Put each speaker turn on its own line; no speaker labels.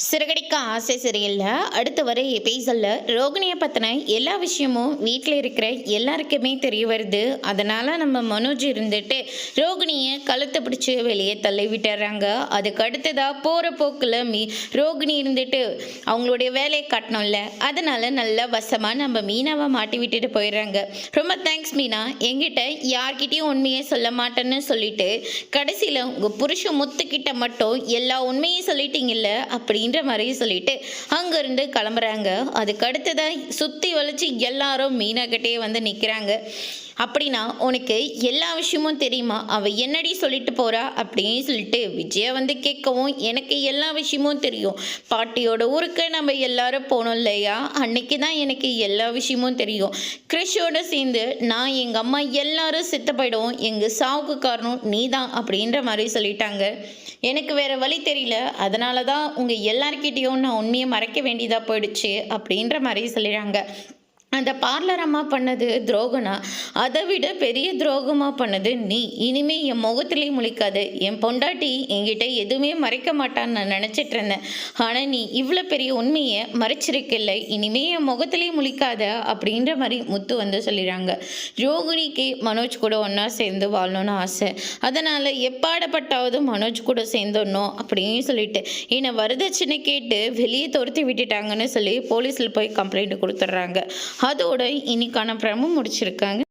சிறகடிக்க ஆசை சீரியலில் அடுத்து வர எபிசோடில் ரோகிணியை பற்றின எல்லா விஷயமும் வீட்டில் இருக்கிற எல்லாருக்குமே தெரிய வருது. அதனால் நம்ம மனோஜ் இருந்துட்டு ரோகிணியை கழுத்தை பிடிச்சி வெளியே தள்ளி விட்டுறாங்க. அதுக்கு அடுத்ததாக போகிற போக்கில் ரோகிணி இருந்துட்டு அவங்களுடைய வேலையை காட்டணும்ல, அதனால் நல்லா வசமாக நம்ம மீனாவை மாட்டி விட்டுட்டு போயிடுறாங்க. ரொம்ப தேங்க்ஸ் மீனா, என்கிட்ட யார்கிட்டையும் உண்மையை சொல்ல மாட்டேன்னு சொல்லிட்டு கடைசியில் உங்கள் புருஷன் முத்துக்கிட்ட மட்டும் எல்லா உண்மையும் சொல்லிட்டீங்கல்ல அப்படின்ற மாதிரி சொல்லிட்டு அங்கிருந்து கிளம்புறாங்க. அதுக்கு அடுத்ததான் சுற்றி வளைச்சு எல்லாரும் மீனா கிட்டே வந்து நிற்கிறாங்க. அப்படின்னா உனக்கு எல்லா விஷயமும் தெரியுமா, அவள் என்னடி சொல்லிட்டு போகிறா அப்படின்னு சொல்லிட்டு விஜயா வந்து கேட்கவும், எனக்கு எல்லா விஷயமும் தெரியும், பாட்டியோட ஊருக்கு நம்ம எல்லாரும் போனோம் இல்லையா, அன்னைக்கு தான் எனக்கு எல்லா விஷயமும் தெரியும். கிறிஷோட சேர்ந்து நான் எங்கள் அம்மா எல்லாரும் செத்து போயிடுவோம், எங்கள் சாவுக்கு காரணம் நீ தான் அப்படின்ற மாதிரி சொல்லிட்டாங்க. எனக்கு வேறு வழி தெரியல, அதனால தான் உங்கள் எல்லார்கிட்டேயும் நான் உண்மையை மறைக்க வேண்டியதாக போயிடுச்சு அப்படின்ற மாதிரி சொல்லிடுறாங்க. அந்த பார்லர் அம்மா பண்ணது துரோகனா, அதை விட பெரிய துரோகமாக பண்ணது நீ. இனிமே என் முகத்திலே முழிக்காது. என் பொண்டாட்டி என்கிட்ட எதுவுமே மறைக்க மாட்டான்னு நான் நினச்சிட்டு இருந்தேன். ஆனால் நீ இவ்வளோ பெரிய உண்மையை மறைச்சிருக்கில்ல, இனிமே என் முகத்திலே முழிக்காத அப்படின்ற மாதிரி முத்து வந்து சொல்லிடுறாங்க. ரோகிணிக்கு மனோஜ் கூட ஒன்றா சேர்ந்து வாழணும்னு ஆசை, அதனால் எப்பாடப்பட்டாவது மனோஜ் கூட சேர்ந்துடணும் அப்படின்னு சொல்லிட்டு என்னை வரதட்சணை கேட்டு வெளியே துரத்தி விட்டுட்டாங்கன்னு சொல்லி போலீஸில் போய் கம்ப்ளைண்ட் கொடுத்துட்றாங்க. அதோட இன்னைக்கான ப்ரமோ முடிச்சிருக்காங்க.